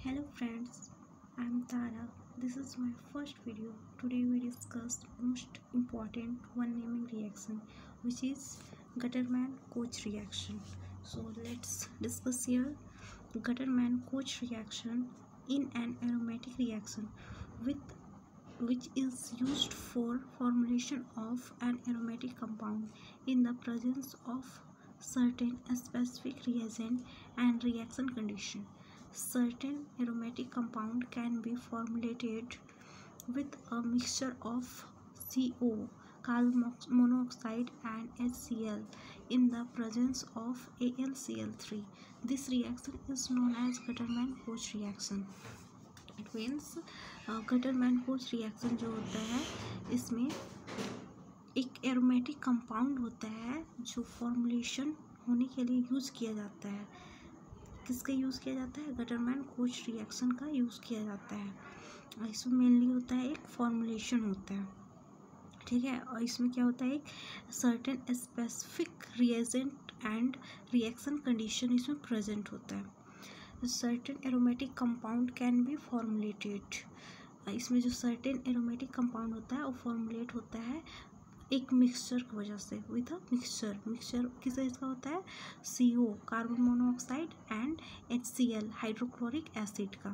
Hello friends, I am Tara. This is my first video. Today we discuss most important one naming reaction, which is Gutterman-Koch reaction. So let's discuss here Gutterman-Koch reaction in an aromatic reaction with which is used for formulation of an aromatic compound in the presence of certain specific reagent and reaction condition. Certain aromatic compound can be formulated with a mixture of CO, carbon monoxide and HCl in the presence of AlCl3. This reaction is known as Gutterman-Koch reaction. It means Gutterman-Koch reaction जो होता है इसमें एक aromatic compound होता है जो formulation होने के लिए यूज़ किया जाता है। किसका यूज़ किया जाता है? गटरमैन-कोच रिएक्शन का यूज़ किया जाता है। इसमें मेनली होता है एक फॉर्मुलेशन होता है, ठीक है। और इसमें क्या होता है, एक certain specific reagent and reaction condition इसमें प्रेजेंट होता है। Certain aromatic compound can be formulated. इसमें जो सर्टेन एरोमेटिक कंपाउंड होता है वो फॉर्मुलेट होता है एक मिक्सचर की वजह से, विद अ मिक्सचर किस चीज़ का होता है? CO, carbon monoxide and HCl, hydrochloric acid का।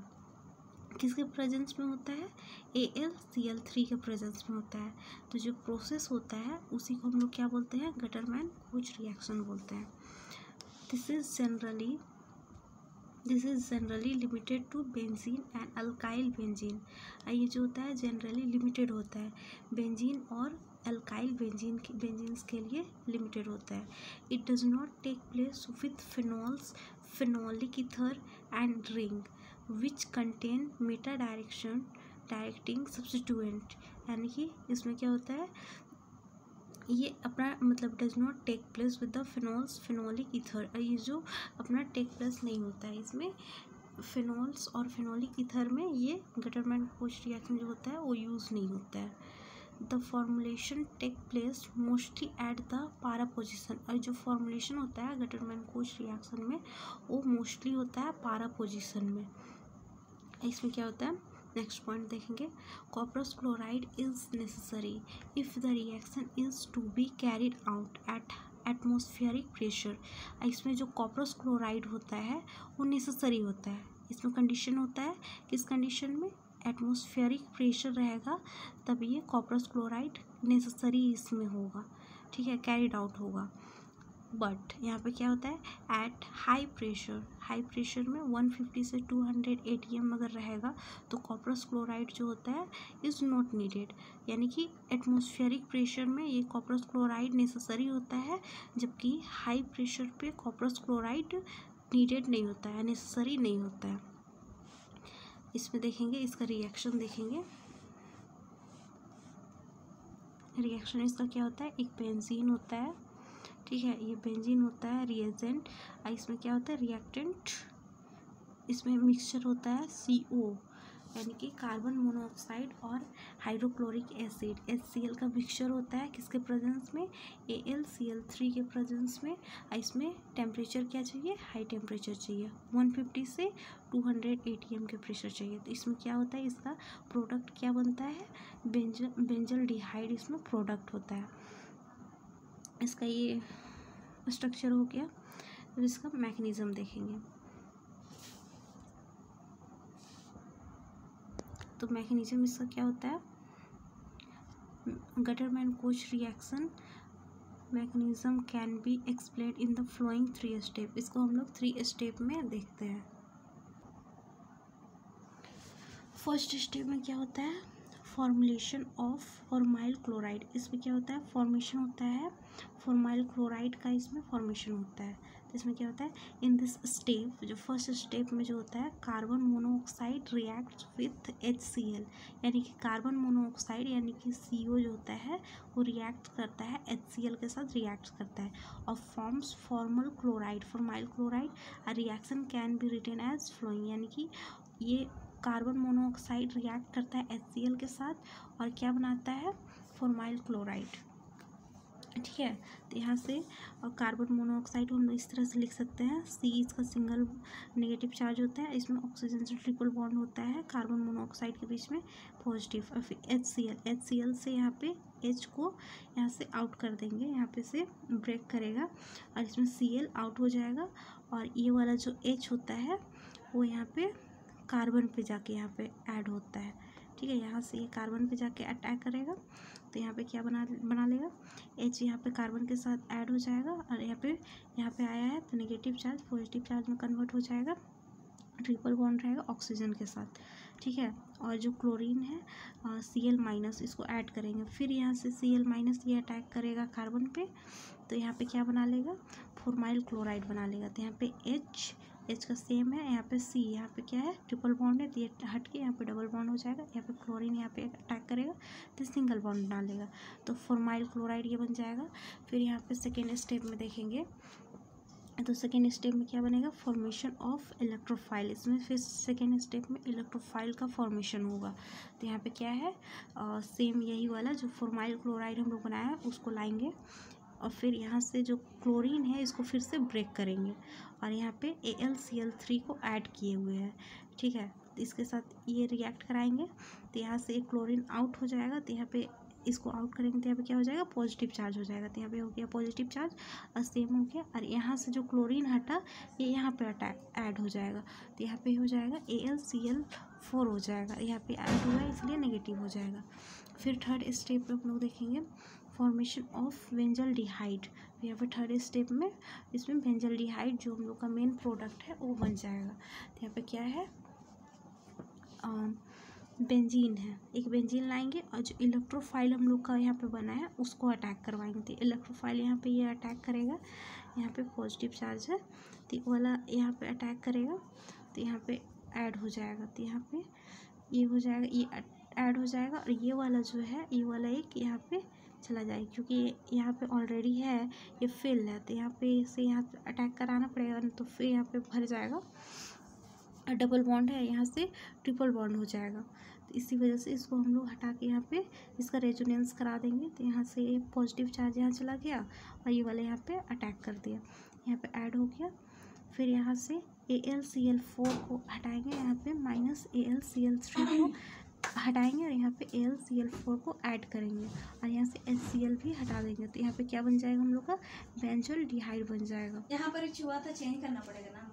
किसके प्रेजेंस में होता है? AlCl3 के प्रेजेंस में होता है। तो जो प्रोसेस होता है उसी को हम लोग क्या बोलते हैं? गटरमैन-कोच रिएक्शन बोलते हैं। This is generally limited to benzene and alkyl benzene. ये जो होता है जनरली लिमिटेड होता है बेंजीन और अल्काइल बेंजीन्स के लिए लिमिटेड होता है। It does not take place with phenols, phenolic ether and ring which contain meta directing substituent. यानी कि इसमें क्या होता है, ये अपना मतलब does not take place with the phenols, phenolic ether. ये जो अपना टेक प्लेस नहीं होता है इसमें फिनॉल्स और फिनोलिक ईथर में ये गटरमैन-कोच रिएक्शन जो होता है वो यूज़ नहीं होता है। The formulation take place mostly at the para position. और जो फॉर्मुलेशन होता है गटरमैन-कोच रिएक्शन में वो मोस्टली होता है पारा पोजिशन में। इसमें क्या होता है, नेक्स्ट पॉइंट देखेंगे। Cuprous chloride is necessary if the reaction is to be carried out at atmospheric pressure. इसमें जो कॉपरस क्लोराइड होता है वो नेसेसरी होता है। इसमें कंडीशन होता है, किस कंडीशन में? एटमॉस्फेरिक प्रेशर रहेगा तब ये कॉपरस क्लोराइड नेसेसरी इसमें होगा, ठीक है, कैरिड आउट होगा। बट यहाँ पे क्या होता है, एट हाई प्रेशर में 150 से 200 ATM अगर रहेगा तो कॉपरस क्लोराइड जो होता है इज़ नॉट नीडेड। यानी कि एटमॉस्फेरिक प्रेशर में ये कॉपरस क्लोराइड नेसेसरी होता है, जबकि हाई प्रेशर पे कॉपरस क्लोराइड नीडेड नहीं होता है, नेसेसरी नहीं होता है। इसमें देखेंगे, इसका रिएक्शन देखेंगे। रिएक्शन इसका क्या होता है, एक बेंजीन होता है, ठीक है, ये बेंजीन होता है रिएजेंट। इसमें क्या होता है, रिएक्टेंट। इसमें मिक्सचर होता है CO, यानी कि कार्बन मोनोऑक्साइड और हाइड्रोक्लोरिक एसिड HCl का मिक्सचर होता है। किसके प्रेजेंस में? AlCl3 के प्रेजेंस में। इसमें टेम्परेचर क्या चाहिए? हाई टेम्परेचर चाहिए, 150 से 200 ATM के प्रेशर चाहिए। तो इसमें क्या होता है, इसका प्रोडक्ट क्या बनता है? बेंजल्डिहाइड इसमें प्रोडक्ट होता है। इसका ये स्ट्रक्चर हो गया। तो इसका मैकेनिज्म देखेंगे। तो मैकेनिज्म इसका क्या होता है, Gattermann-coach reaction mechanism can be explained in the flowing 3 step. इसको हम लोग 3 स्टेप में देखते हैं। फर्स्ट स्टेप में क्या होता है, फॉर्मुलेशन ऑफ फॉर्माइल क्लोराइड। इसमें क्या होता है, फॉर्मेशन होता है फॉर्माइल क्लोराइड का, इसमें फॉर्मेशन होता है। तो इसमें क्या होता है, इन दिस स्टेप, जो फर्स्ट स्टेप में जो होता है, carbon monoxide reacts with HCl। यानी कि कार्बन मोनोऑक्साइड यानी कि CO जो होता है वो रिएक्ट करता है HCl के साथ, रिएक्ट करता है और forms formal chloride, formyl chloride. A reaction can be written as following. यानी कि ये कार्बन मोनोऑक्साइड रिएक्ट करता है HCl के साथ और क्या बनाता है, फॉर्माइल क्लोराइड। ठीक है। तो यहाँ से और कार्बन मोनोऑक्साइड को हम इस तरह से लिख सकते हैं, C इसका सिंगल नेगेटिव चार्ज होता है, इसमें ऑक्सीजन से ट्रिपल बॉन्ड होता है, कार्बन मोनोऑक्साइड के बीच में पॉजिटिव। और फिर HCl से यहाँ पे H को यहाँ से आउट कर देंगे, यहाँ पे से ब्रेक करेगा और इसमें Cl आउट हो जाएगा और ये वाला जो H होता है वो यहाँ पे कार्बन पे जाके यहाँ पे ऐड होता है। ठीक है, यहाँ से ये कार्बन पे जाके अटैक करेगा तो यहाँ पे क्या बना लेगा, H यहाँ पे कार्बन के साथ ऐड हो जाएगा और यहाँ पे आया है तो नेगेटिव चार्ज पॉजिटिव चार्ज में कन्वर्ट हो जाएगा, ट्रिपल बॉन्ड रहेगा ऑक्सीजन के साथ। ठीक है, और जो क्लोरीन है Cl- इसको ऐड करेंगे, फिर यहाँ से Cl- ये अटैक करेगा कार्बन पे तो यहाँ पे क्या बना लेगा, फॉर्माइल क्लोराइड बना लेगा। तो यहाँ पे H का सेम है, यहाँ पे C, यहाँ पे क्या है ट्रिपल बॉन्ड है तो ये हट के यहाँ पे डबल बॉन्ड हो जाएगा, यहाँ पे क्लोरीन यहाँ पे अटैक करेगा तो सिंगल बॉन्ड बना लेगा तो फॉर्माइल क्लोराइड ये बन जाएगा। फिर यहाँ पे सेकेंड स्टेप में देखेंगे तो सेकेंड स्टेप में क्या बनेगा, फॉर्मेशन ऑफ इलेक्ट्रोफाइल। इसमें फिर सेकेंड स्टेप में इलेक्ट्रोफाइल का फॉर्मेशन होगा। तो यहाँ पे क्या है सेम यही वाला जो फॉर्माइल क्लोराइड हम लोग बनाया है उसको लाएंगे और फिर यहाँ से जो क्लोरीन है इसको फिर से ब्रेक करेंगे और यहाँ पे AlCl3 को ऐड किए हुए हैं। ठीक है, तो इसके साथ ये रिएक्ट कराएंगे तो यहाँ से एक क्लोरीन आउट हो जाएगा तो यहाँ पे इसको आउट करेंगे तो यहाँ पे क्या हो जाएगा, पॉजिटिव चार्ज हो जाएगा। तो यहाँ पे हो गया पॉजिटिव चार्ज और सेम हो गया और यहाँ से जो क्लोरीन हटा ये यहाँ पे ऐड हो जाएगा तो यहाँ पे हो जाएगा AlCl4 हो जाएगा, यहाँ पे ऐड हुआ है इसलिए नेगेटिव हो जाएगा। फिर थर्ड स्टेप में हम लोग देखेंगे फॉर्मेशन ऑफ बेंजल्डिहाइड। यहाँ पे थर्ड स्टेप में इसमें बेंजल्डिहाइड जो हम लोग का मेन प्रोडक्ट है वो बन जाएगा। तो यहाँ पे क्या है बेंजीन है, एक बेंजीन लाएंगे और जो इलेक्ट्रोफाइल हम लोग का यहाँ पे बना है उसको अटैक करवाएंगे। तो इलेक्ट्रोफाइल यहाँ पे ये अटैक करेगा, यहाँ पे पॉजिटिव चार्ज है तो वाला यहाँ पे अटैक करेगा तो यहाँ पे ऐड हो जाएगा। तो यहाँ पे ये हो जाएगा, ये ऐड हो जाएगा और ये वाला जो है ये वाला एक यहाँ पे चला जाएगा क्योंकि यहाँ पे ऑलरेडी है ये फिल है तो यहाँ पे से यहाँ अटैक कराना पड़ेगा तो फिर यहाँ पे भर जाएगा और डबल बॉन्ड है यहाँ से ट्रिपल बॉन्ड हो जाएगा। तो इसी वजह से इसको हम लोग हटा के यहाँ पे इसका रेजोनेंस करा देंगे तो यहाँ से पॉजिटिव चार्ज यहाँ चला गया और ये वाला यहाँ पे अटैक कर दिया, यहाँ पे ऐड हो गया। फिर यहाँ से AlCl4 को हटाएंगे, यहाँ पे -AlCl3 को हटाएंगे और यहाँ पे AlCl4 को ऐड करेंगे और यहाँ से HCl भी हटा देंगे तो यहाँ पे क्या बन जाएगा हम लोग का बेंजोल्डिहाइड बन जाएगा। यहाँ पर हुआ था चेंज करना पड़ेगा ना।